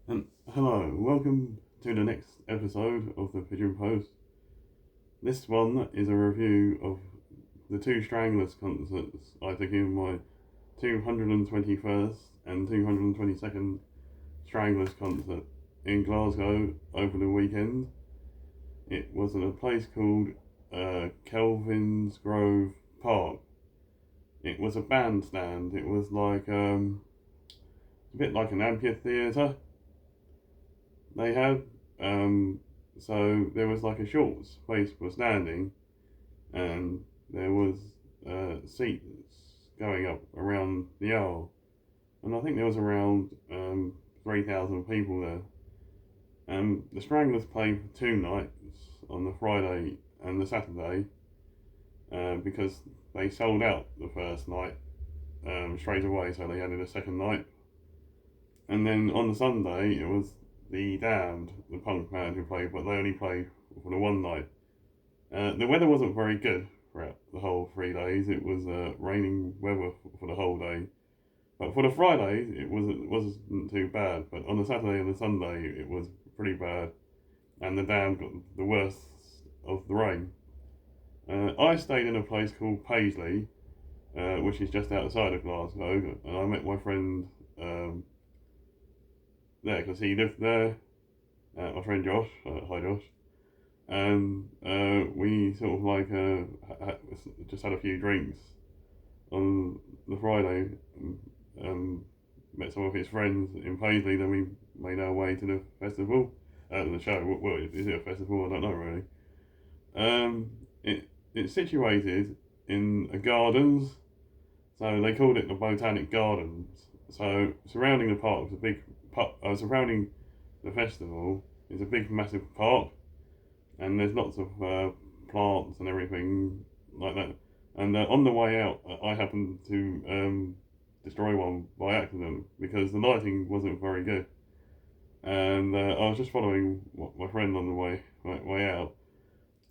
And hello, welcome to the next episode of the Pigeon Post. This one is a review of the two Stranglers concerts I took in my 221st and 222nd Stranglers concert in Glasgow over the weekend. It was at a place called Kelvinsgrove Park. It was a bandstand. It was like a bit like an amphitheatre they had. Um, so there was like a short space for standing, and there was seats going up around the aisle, and I think there was around 3,000 people there. The Stranglers played for 2 nights on the Friday and the Saturday because they sold out the first night straight away, so they added a second night. And then on the Sunday, it was the Damned, the punk band who played, but they only played for the one night. The weather wasn't very good throughout the whole 3 days. It was raining weather for the whole day. But for the Friday, it wasn't too bad. But on the Saturday and the Sunday, it was pretty bad. And the Damned got the worst of the rain. I stayed in a place called Paisley, which is just outside of Glasgow. And I met my friend there because he lived there. My friend Josh, hi Josh, and we sort of like just had a few drinks on the Friday. Um, Met some of his friends in Paisley. Then we made our way to the festival, the show. Well, is it a festival? I don't know really. Um, it it's situated in a gardens, so they called it the Botanic Gardens. So surrounding the park is a big park. Surrounding the festival is a big, massive park, and there's lots of plants and everything like that. And on the way out, I happened to destroy one by accident because the lighting wasn't very good. And I was just following my friend on the way out,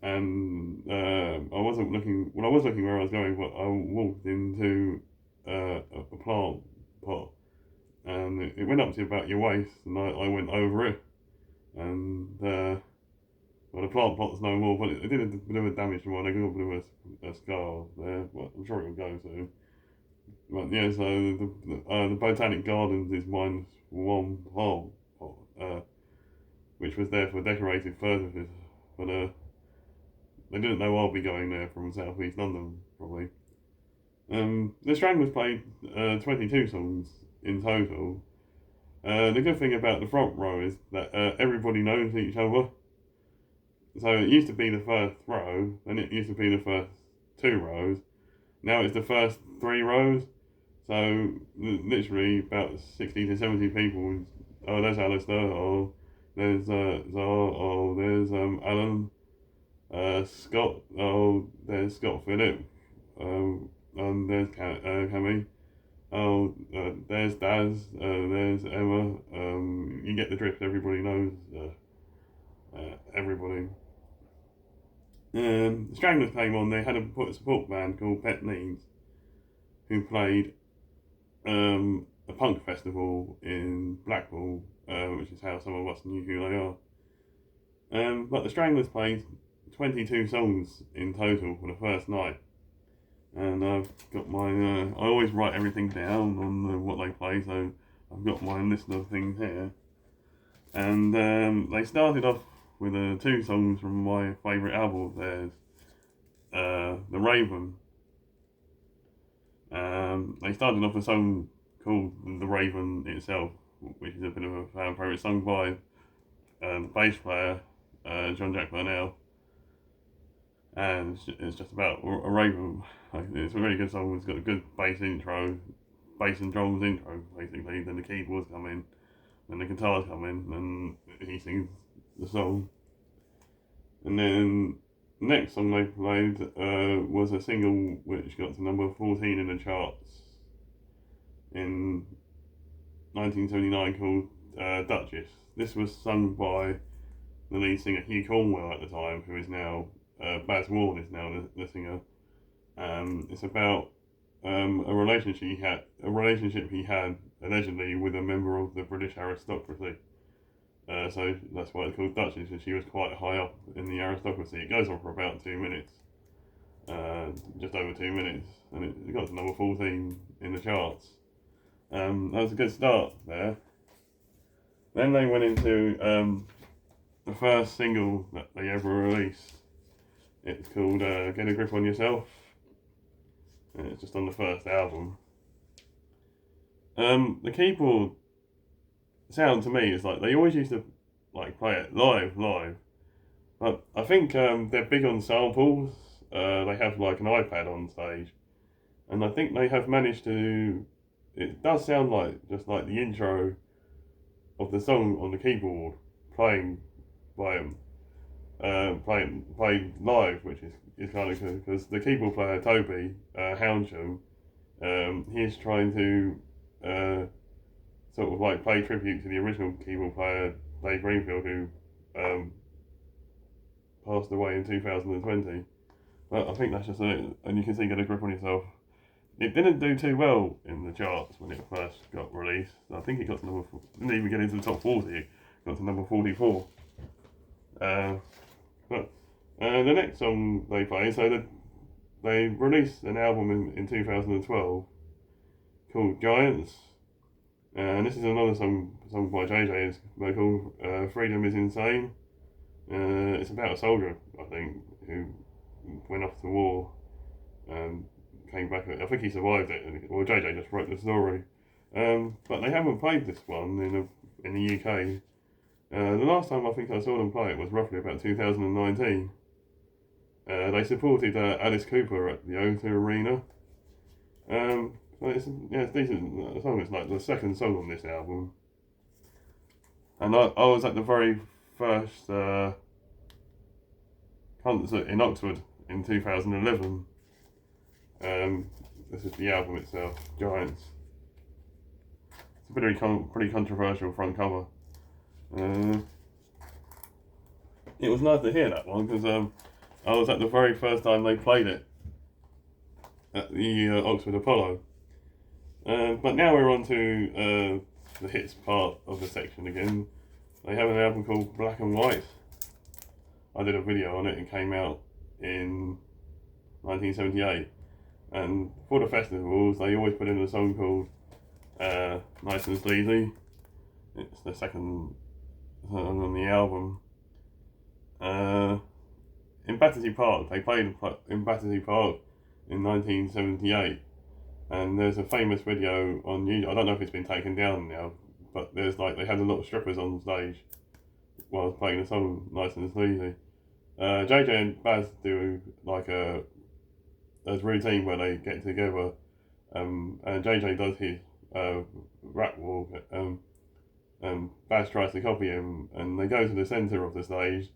and I wasn't looking. Well, I was looking where I was going, but I walked into a plant pot, and it went up to about your waist, and I went over it, and well, the plant pot's no more, but it did a bit of damage to mine. I got a bit of a scar there, but I'm sure it will go soon. But yeah, so the Botanic Gardens is mine's one plant pot, which was there for decorative purposes, but they didn't know I'll be going there from South East London, probably. The Stranglers played 22 songs in total. The good thing about the front row is that everybody knows each other. So it used to be the first row, then it used to be the first 2 rows. Now it's the first 3 rows. So literally about 60 to 70 people. Oh, there's Alistair. Oh, there's Zara. Oh, there's Alan. Scott. Oh, there's Scott Phillip. There's Cammy. Oh, there's Daz. There's Emma. You get the drift. Everybody knows everybody. The Stranglers came on. They had a support band called Pet Needs, who played a punk festival in Blackpool, which is how some of us knew who they are. But the Stranglers played 22 songs in total for the first night, and I've got my. I always write everything down on what they play, so I've got my list of things here. And they started off with 2 songs from my favourite album of theirs, The Raven. They started off a song called The Raven itself, which is a bit of a fan favourite, sung by the bass player, John Jack Burnell. And it's just about a raven. It's a really good song. It's got a good bass intro, bass and drums intro, basically. Then the keyboards come in, then the guitars come in, and he sings the song. And then the next song they played was a single which got to number 14 in the charts in 1979 called Duchess. This was sung by the lead singer Hugh Cornwell at the time, who is now Baz Ward is now the singer. It's about a relationship he had allegedly with a member of the British aristocracy. so that's why it's called Duchess, and she was quite high up in the aristocracy. It goes on for about 2 minutes, just over 2 minutes, and it got to number 14 in the charts. That was a good start there. Then they went into the first single that they ever released. It's called Get a Grip on Yourself, and it's just on the first album. The keyboard sound to me is like they always used to like play it live, but I think they're big on samples. They have like an iPad on stage, and I think they have managed to. It does sound like just like the intro of the song on the keyboard playing by them, played live, which is kind of cool because the keyboard player Toby Houndsham, he's trying to sort of like play tribute to the original keyboard player Dave Greenfield, who passed away in 2020. But I think that's just it, and you can see Get a Grip on Yourself. It didn't do too well in the charts when it first got released. I think it got to number. Didn't even get into the top 40. It got to number 44. But the next song they played, so they released an album in 2012 called Giants, and this is another song by JJ's vocal. Freedom is Insane. It's about a soldier, I think, who went off to war and came back. I think he survived it. Well, JJ just wrote the story. But they haven't played this one in the UK. The last time I think I saw them play it was roughly about 2019. They supported Alice Cooper at the O2 Arena. It's decent. The song is like the second song on this album. And I was at the very first concert in Oxford in 2011. This is the album itself, Giants. It's a pretty controversial front cover. It was nice to hear that one because I was at the very first time they played it at the Oxford Apollo. But now we're on to the hits part of the section again. They have an album called Black and White. I did a video on it. It came out in 1978. And for the festivals, they always put in a song called Nice and Sleazy. It's the second song on the album. In Battersea Park, they played in Battersea Park in 1978. And there's a famous video on YouTube. I don't know if it's been taken down now, but there's like they had a lot of strippers on stage while playing the song Nice and Sleazy. JJ and Baz do like a routine where they get together, and JJ does his rap walk, Baz tries to copy him, and they go to the centre of the stage,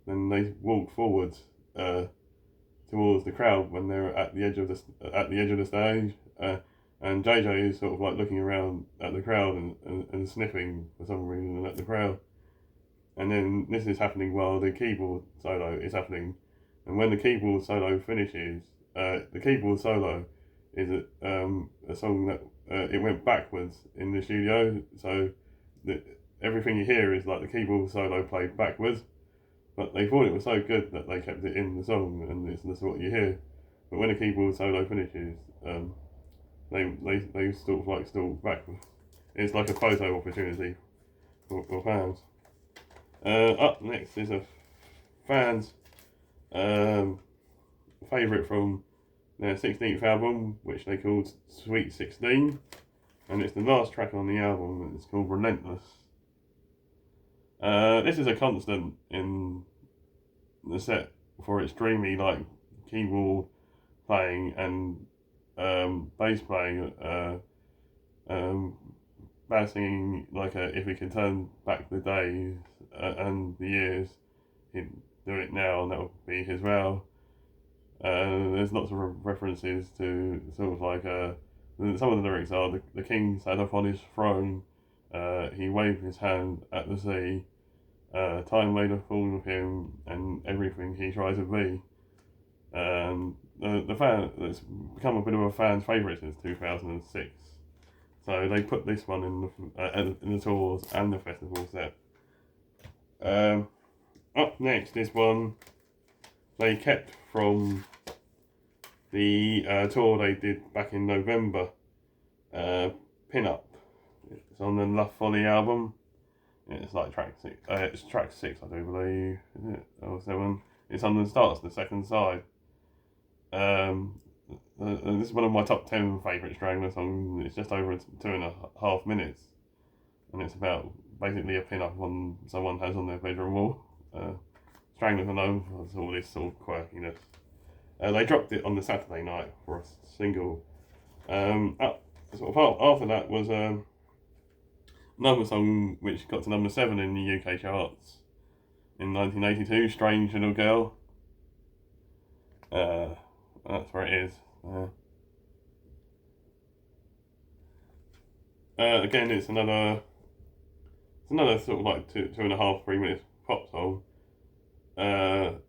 and they walk forwards towards the crowd when they're at the edge of the stage, and JJ is sort of like looking around at the crowd and sniffing for some reason at the crowd, and then this is happening while the keyboard solo is happening, and when the keyboard solo finishes. The keyboard solo is a song that it went backwards in the studio, so everything you hear is like the keyboard solo played backwards, but they thought it was so good that they kept it in the song, and that's what you hear. But when the keyboard solo finishes, they sort of like still backwards. It's like a photo opportunity for fans. Up next is a fan's favourite from their 16th album, which they called Sweet 16, and it's the last track on the album, and it's called Relentless. This is a constant in the set for its dreamy like keyboard playing and bass playing, bass singing like if we could turn back the days and the years, he'd do it now, and that would be his vow. There's lots of references to sort of like some of the lyrics are the king sat upon his throne, he waved his hand at the sea, time made a fool of him and everything he tried to be. The fan, it's become a bit of a fan's favourite since 2006, so they put this one in the tours and the festival set. Up next is one they kept from the tour they did back in November. Pin Up. It's on the Love Folly album. It's like track 6. It's track 6, I do believe. Is it? Or 7. It's on the starts, the second side. This is one of my top 10 favourite Stranglers songs. It's just over 2.5 minutes, and it's about basically a pin-up on someone has on their bedroom wall. Stranglers are known for all this sort of quirkiness. They dropped it on the Saturday night for a single. After that was another song which got to number 7 in the UK charts in 1982, Strange Little Girl. That's where it is. Again, it's another sort of like 2.5-3 minutes pop song, and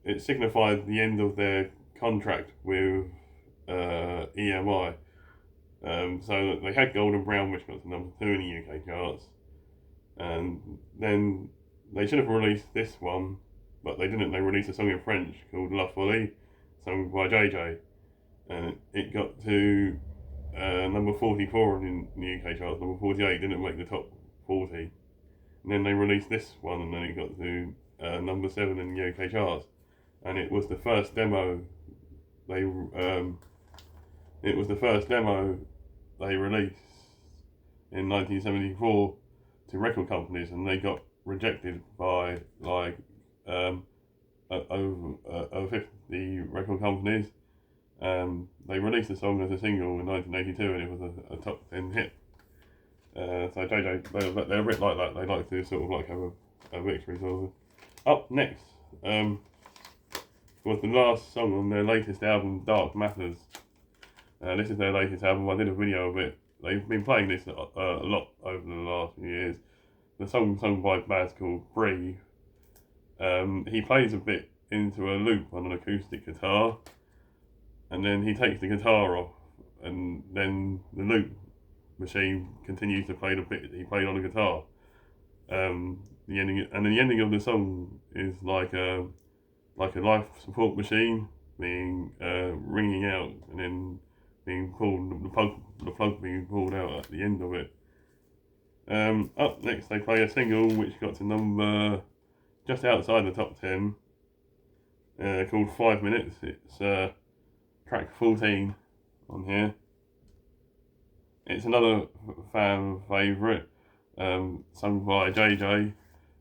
it signified the end of their contract with EMI. So they had Gold and Brown, which got to number 2 in the UK charts, and then they should have released this one, but they didn't. They released a song in French called La Folie, sung by JJ, and it got to number 44 in the UK charts. Number 48 didn't make the top 40, and then they released this one, and then it got to number 7 in the UK charts, and it was the first demo they released in 1974 to record companies, and they got rejected by like over 50 record companies. They released the song as a single in 1982, and it was a top 10 hit. So JJ, they're a bit like that. They like to sort of like have a victory sort of. Up next was the last song on their latest album, Dark Matters. This is their latest album. I did a video of it. They've been playing this a lot over the last few years. The song sung by Baz called Breathe. He plays a bit into a loop on an acoustic guitar, and then he takes the guitar off, and then the loop machine continues to play the bit he played on the guitar. The ending of the song is like a life support machine being ringing out, and then being pulled, the plug being pulled out at the end of it. Up next, they play a single which got to number just outside the top 10, called 5 Minutes. It's track 14 on here. It's another fan favourite, sung by JJ.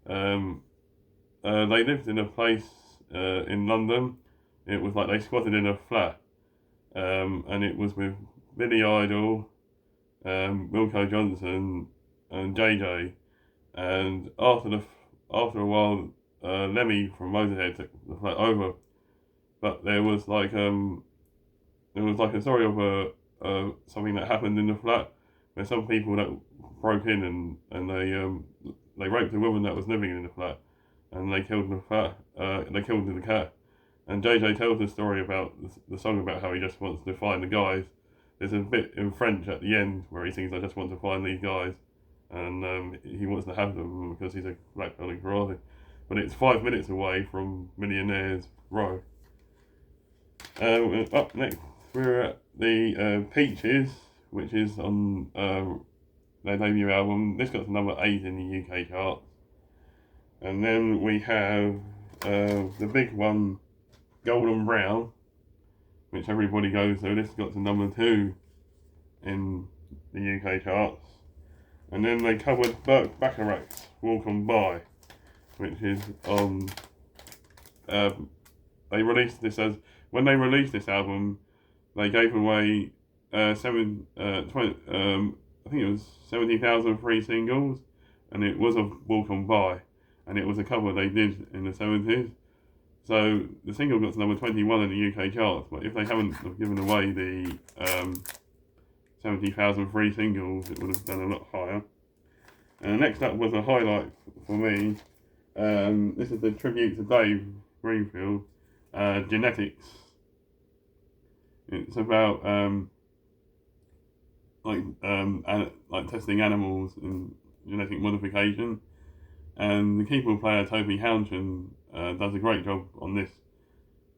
They lived in a place in London. It was like they squatted in a flat, and it was with Billy Idol, Wilco Johnson, and JJ. And after a while, Lemmy from Motorhead took the flat over. But there was like a story of something that happened in the flat, where some people that broke in and they raped a woman that was living in the flat, and they killed the cat. And JJ tells the story about the song about how he just wants to find the guys. There's a bit in French at the end where he sings, "I just want to find these guys," and he wants to have them because he's a black belt karate. But it's 5 minutes away from Millionaire's Row. Up next, we're at the Peaches, which is on their debut album. This got to number 8 in the UK charts. And then we have the big one, Golden Brown, which everybody goes to. This got to number 2 in the UK charts. And then they covered Burt Bacharach's Walk On By, which is on. They released this as when they released this album, they gave away I think it was 70,000 free singles, and it was a Walk On By, and it was a cover they did in the 70s. So the single got to number 21 in the UK charts, but if they haven't given away the 70,000 free singles, it would have done a lot higher. And next up was a highlight for me. This is the tribute to Dave Greenfield, Genetics. It's about like testing animals and genetic modification, And the keyboard player Toby Hounchin does a great job on this,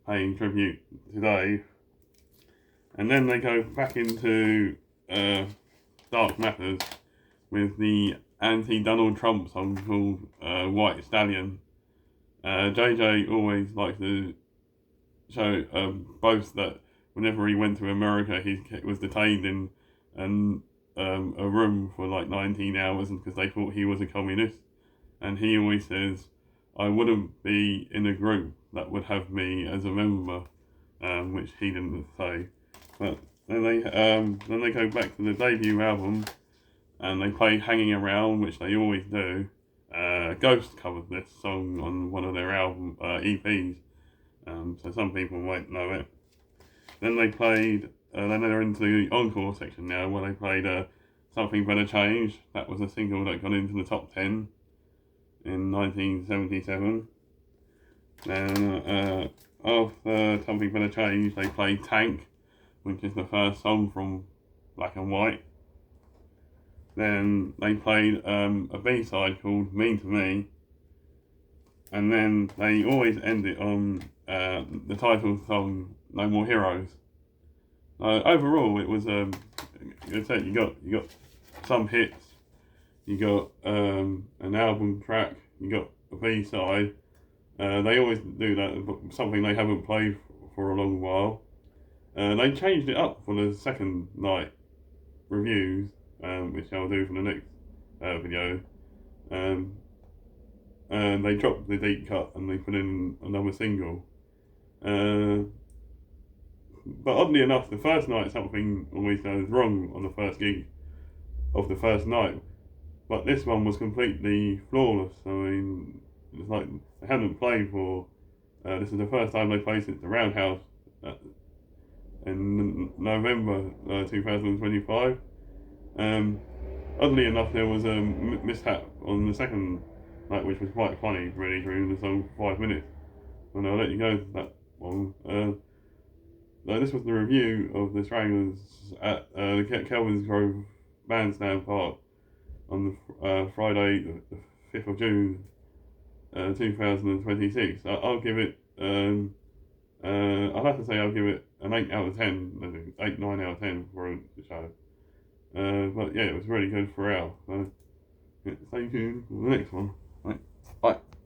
paying tribute to Dave. And then they go back into Dark Matters with the anti-Donald Trump song called White Stallion. JJ always likes to show boast that whenever he went to America, he was detained in a room for like 19 hours because they thought he was a communist. And he always says, I wouldn't be in a group that would have me as a member, which he didn't say. But then they go back to the debut album and they play Hanging Around, which they always do. Ghost covered this song on one of their album EPs, so some people might know it. Then they played, then they're into the encore section now, where they played Something Better Change. That was a single that got into the top 10 in 1977. Then after Something Better Change, they played Tank, which is the first song from Black and White. Then they played a B-side called Mean to Me. And then they always end it on the title song, No More Heroes. Overall, it was you got some hits, you got an album track, you got a B-side. They always do that, but something they haven't played for a long while. They changed it up for the second night reviews, which I'll do for the next video. And they dropped the deep cut and they put in another single. But oddly enough, the first night something always goes wrong on the first gig of the first night. But this one was completely flawless. I mean, it's like they hadn't played for. This is the first time they played since the Roundhouse in November 2025. Oddly enough, there was a mishap on the second night, which was quite funny, really, during the song 5 minutes. And I'll let you go to that one. This was the review of the Stranglers at the Kelvinsgrove Bandstand Park on the Friday, the 5th of June, 2026. I'll give it, I'll have to say I'll give it an 8 out of 10, 8, 9 out of 10 for the show. But yeah, it was really good for Al. So stay tuned for the next one. Right. Bye.